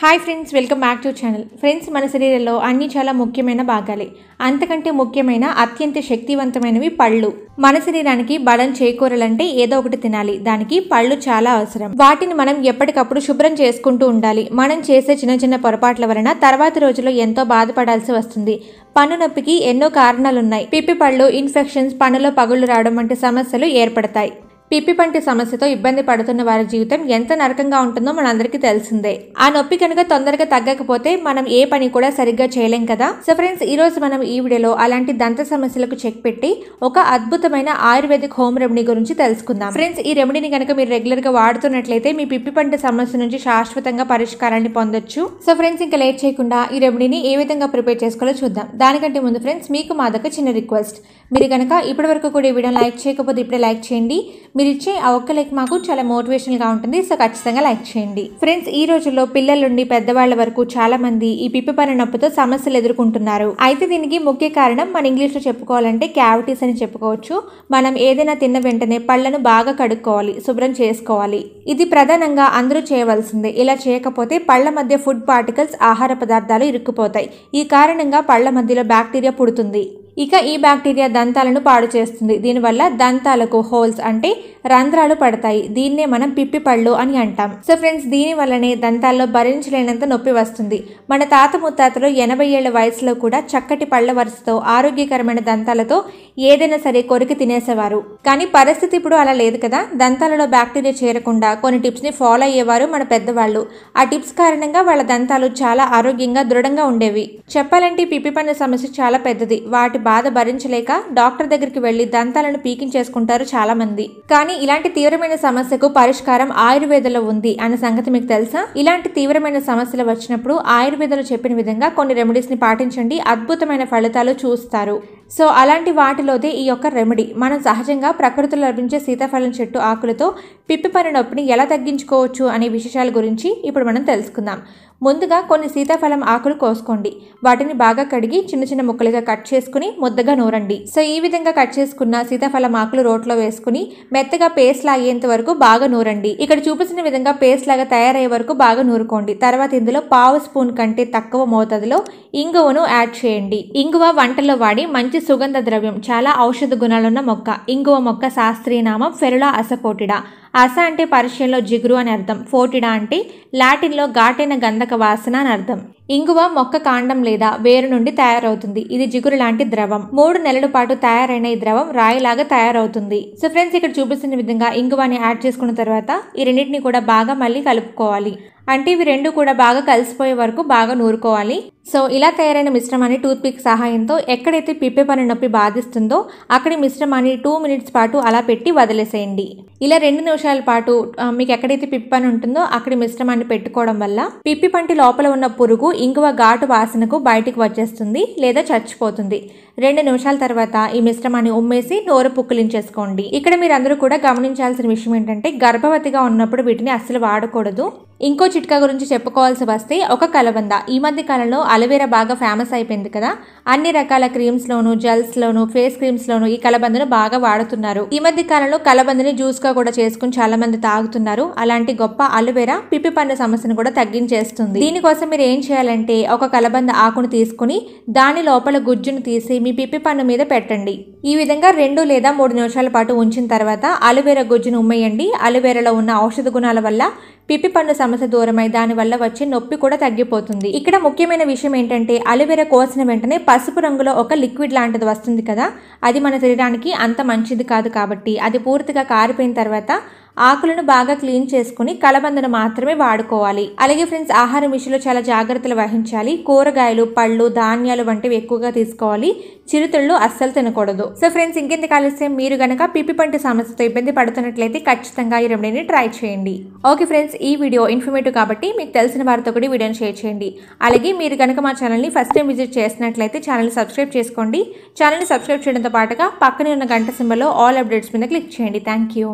Hi friends, welcome back to channel. Friends, మన శరీరంలో అన్ని చాలా ముఖ్యమైన భాగాలే. అంతకంటే ముఖ్యమైన అత్యంత శక్తివంతమైనవి పళ్ళు. మన శరీరానికి బలం చేకూరాలంటే ఏదో ఒకటి తినాలి. దానికి పళ్ళు చాలా అవసరం. వాటిని మనం ఎప్పటికప్పుడు శుభ్రం చేసుకుంటూ ఉండాలి. మనం చేసే చిన్న చిన్న పొరపాట్ల వలన తర్వాతి రోజుల్లో ఎంతో బాధపడాల్సి వస్తుంది. పన్ను నొప్పికి ఎన్నో కారణాలున్నాయి. పిప్పి పళ్ళు, ఇన్ఫెక్షన్స్, పన్నులో పగుళ్లు రావడం వంటి సమస్యలు ఏర్పడతాయి. పిప్పి పంటి సమస్యతో ఇబ్బంది పడుతున్న వారి జీవితం ఎంత నరకంగా ఉంటుందో మనందరికీ తెలిసిందే. ఆ నొప్పి కనుక తొందరగా తగ్గకపోతే మనం ఏ పని కూడా సరిగ్గా చేయలేం కదా. సో ఫ్రెండ్స్, ఈ రోజు మనం ఈ వీడియోలో అలాంటి దంత సమస్యలకు చెక్ పెట్టి ఒక అద్భుతమైన ఆయుర్వేదిక్ హోమ్ రెమెడీ గురించి తెలుసుకుందాం. ఫ్రెండ్స్, ఈ రెమెడీని కనుక మీరు రెగ్యులర్ గా వాడుతున్నట్లయితే మీ పిప్పి పంటి సమస్య నుంచి శాశ్వతంగా పరిష్కారాన్ని పొందొచ్చు. సో ఫ్రెండ్స్, ఇంకా లేట్ చేయకుండా ఈ రెమెడీని ఏ విధంగా ప్రిపేర్ చేసుకోవాలో చూద్దాం. దానికంటే ముందు ఫ్రెండ్స్, మీకు మాదొక చిన్న రిక్వెస్ట్. మీరు కనుక ఇప్పటి వరకు కూడా ఈ వీడియో లైక్ చేయకపోతే ఇప్పుడే లైక్ చేయండి. మీరు ఇచ్చే ఆ ఒక్క లైక్ మాకు చాలా మోటివేషనల్ గా ఉంటుంది. సో ఖచ్చితంగా లైక్ చేయండి. ఫ్రెండ్స్, ఈ రోజుల్లో పిల్లల నుండి పెద్దవాళ్ల వరకు చాలా మంది ఈ పిప్పి పన్ను నొప్పితో సమస్యలు ఎదుర్కొంటున్నారు. అయితే దీనికి ముఖ్య కారణం మన ఇంగ్లీష్ లో చెప్పుకోవాలంటే క్యావిటీస్ అని చెప్పుకోవచ్చు. మనం ఏదైనా తిన్న వెంటనే పళ్లను బాగా కడుక్కోవాలి, శుభ్రం చేసుకోవాలి. ఇది ప్రధానంగా అందరూ చేయవలసిందే. ఇలా చేయకపోతే పళ్ల మధ్య ఫుడ్ పార్టికల్స్, ఆహార పదార్థాలు ఇరుక్కుపోతాయి. ఈ కారణంగా పళ్ల మధ్యలో బ్యాక్టీరియా పుడుతుంది. ఇక ఈ బ్యాక్టీరియా దంతాలను పాడు చేస్తుంది. దీనివల్ల దంతాలకు హోల్స్ అంటే రంధ్రాలు పడతాయి. దీన్నే మనం పిప్పి పళ్ళు అని అంటాం. సో ఫ్రెండ్స్, దీని వల్లనే దంతాల్లో భరించలేనంత నొప్పి వస్తుంది. మన తాత ముత్తాతలు 80 ఏళ్ల వయసులో కూడా చక్కటి పళ్ల వరుసతో ఆరోగ్యకరమైన దంతాలతో ఏదైనా సరే కొరికి తినేసేవారు. కానీ పరిస్థితి ఇప్పుడు అలా లేదు కదా. దంతాలలో బ్యాక్టీరియా చేరకుండా కొన్ని టిప్స్ ని ఫాలో అయ్యేవారు మన పెద్దవాళ్ళు. ఆ టిప్స్ కారణంగా వాళ్ళ దంతాలు చాలా ఆరోగ్యంగా, దృఢంగా ఉండేవి. చెప్పాలంటే పిప్పి పన్ను సమస్య చాలా పెద్దది. వాటి బాధ భరించలేక డాక్టర్ దగ్గరికి వెళ్లి దంతాలను పీకించేసుకుంటారు చాలా మంది. కానీ ఇలాంటి తీవ్రమైన సమస్యకు పరిష్కారం ఆయుర్వేదంలో ఉంది అన్న సంగతి మీకు తెలుసా? ఇలాంటి తీవ్రమైన సమస్యలు వచ్చినప్పుడు ఆయుర్వేదంలో చెప్పిన విధంగా కొన్ని రెమెడీస్ ని పాటించండి. అద్భుతమైన ఫలితాలు చూస్తారు. సో అలాంటి వాటిలోదే ఈ యొక్క రెమెడీ. మనం సహజంగా ప్రకృతిలో లభించే సీతాఫలం చెట్టు ఆకులతో పిప్పి పన్ను నొప్పిని ఎలా తగ్గించుకోవచ్చు అనే విశేషాల గురించి ఇప్పుడు మనం తెలుసుకుందాం. ముందుగా కొన్ని సీతాఫలం ఆకులు కోసుకోండి. వాటిని బాగా కడిగి చిన్న చిన్న ముక్కలుగా కట్ చేసుకుని ముద్దగా నూరండి. సో ఈ విధంగా కట్ చేసుకున్న సీతాఫలం ఆకులు రోట్లో వేసుకుని మెత్తగా పేస్ట్ లా అయ్యేంత వరకు బాగా నూరండి. ఇక్కడ చూపించిన విధంగా పేస్ట్ లాగా తయారయ్యే వరకు బాగా నూరుకోండి. తర్వాత ఇందులో 1/2 స్పూన్ కంటే తక్కువ మోతాదులో ఇంగువను యాడ్ చేయండి. ఇంగువ వంటల్లో వాడి మంచి సుగంధ ద్రవ్యం, చాలా ఔషధ గుణాలున్న మొక్క. ఇంగువ మొక్క శాస్త్రీయ నామం ఫెరులా అసఫోటిడా. అస అంటే పర్షియన్లో జిగురు అని అర్థం. ఫోటిడా అంటే లాటిన్లో ఘాటైన గంధక వాసన అని అర్థం. ఇంగువ మొక్క కాండం లేదా వేరు నుండి తయారవుతుంది. ఇది జిగురు లాంటి ద్రవం. 3 నెలల పాటు తయారైన ఈ ద్రవం రాయిలాగా తయారవుతుంది. సో ఫ్రెండ్స్, ఇక్కడ చూపిస్తున్న విధంగా ఇంగువని యాడ్ చేసుకున్న తర్వాత ఈ రెండింటిని కూడా బాగా మళ్ళీ కలుపుకోవాలి. అంటే ఇవి రెండు కూడా బాగా కలిసిపోయే వరకు బాగా నూరుకోవాలి. సో ఇలా తయారైన మిశ్రమాన్ని టూత్ పిక్ సహాయంతో ఎక్కడైతే పిప్పి పన్ను నొప్పి బాధిస్తుందో అక్కడి మిశ్రమాన్ని 2 మినిట్స్ పాటు అలా పెట్టి వదిలేసేయండి. ఇలా 2 నిమిషాల పాటు మీకు ఎక్కడైతే పిప్పి పన్ను ఉంటుందో అక్కడి మిశ్రమాన్ని పెట్టుకోవడం వల్ల పిప్పి పంటి లోపల ఉన్న పురుగు ఇంగువ ఘాటు వాసనకు బయటికి వచ్చేస్తుంది లేదా చచ్చిపోతుంది. 2 నిమిషాల తర్వాత ఈ మిశ్రమాన్ని ఉమ్మేసి నోరు పుక్కిలించేసుకోండి. ఇక్కడ మీరు అందరూ కూడా గమనించాల్సిన విషయం ఏంటంటే గర్భవతిగా ఉన్నప్పుడు వీటిని అస్సలు వాడకూడదు. ఇంకో చిట్కా గురించి చెప్పుకోవాల్సి వస్తే ఒక కలబంద. ఈ మధ్య కాలంలో అలోవెరా బాగా ఫేమస్ అయిపోయింది కదా. అన్ని రకాల క్రీమ్స్ లోను, జెల్స్ లోను, ఫేస్ క్రీమ్స్ లోను ఈ కలబందను బాగా వాడుతున్నారు. ఈ మధ్య కాలంలో కలబందని జ్యూస్ గా కూడా చేసుకుని చాలా మంది తాగుతున్నారు. అలాంటి గొప్ప అలోవెరా పిప్పి పన్ను సమస్యను కూడా తగ్గించేస్తుంది. దీనికోసం మీరు ఏం చేయాలంటే ఒక కలబంద ఆకును తీసుకుని దాని లోపల గుజ్జును తీసి మీ పిప్పి పన్ను మీద పెట్టండి. ఈ విధంగా 2 లేదా 3 నిమిషాల పాటు ఉంచిన తర్వాత అలోవెరా గుజ్జును ఉమ్మేయండి. అలోవెరాలో ఉన్న ఔషధ గుణాల వల్ల పిప్పి పన్ను సమస్య దూరమై దాని వల్ల వచ్చే నొప్పి కూడా తగ్గిపోతుంది. ఇక్కడ ముఖ్యమైన విషయం ఏంటంటే అలోవెరా కోసిన వెంటనే పసుపు రంగులో ఒక లిక్విడ్ లాంటిది వస్తుంది కదా. అది మన శరీరానికి అంత మంచిది కాదు. కాబట్టి అది పూర్తిగా కారిపోయిన తర్వాత ఆకులను బాగా క్లీన్ చేసుకుని కలబందను మాత్రమే వాడుకోవాలి. అలాగే ఫ్రెండ్స్, ఆహారం విషయంలో చాలా జాగ్రత్తలు వహించాలి. కూరగాయలు, పళ్ళు, ధాన్యాలు వంటివి ఎక్కువగా తీసుకోవాలి. చిరుతిళ్ళు అస్సలు తినకూడదు. సో ఫ్రెండ్స్, ఇంకెందుకు ఆలస్యం, మీరు గనక పిప్పి పంటి సమస్యతో ఇబ్బంది పడుతున్నట్లయితే ఖచ్చితంగా ఈ రెమెడీని ట్రై చేయండి. ఓకే ఫ్రెండ్స్, ఈ వీడియో ఇన్ఫర్మేటివ్ కాబట్టి మీకు తెలిసిన వారితో కూడా వీడియోని షేర్ చేయండి. అలాగే మీరు గనక మా ఛానల్ని ఫస్ట్ టైం విజిట్ చేసినట్లయితే ఛానల్ని సబ్స్క్రైబ్ చేసుకోండి. ఛానల్ని సబ్స్క్రైబ్ చేయడంతో పాటుగా పక్కనే ఉన్న గంట సింబల్లో ఆల్ అప్డేట్స్ మీద క్లిక్ చేయండి. Thank you.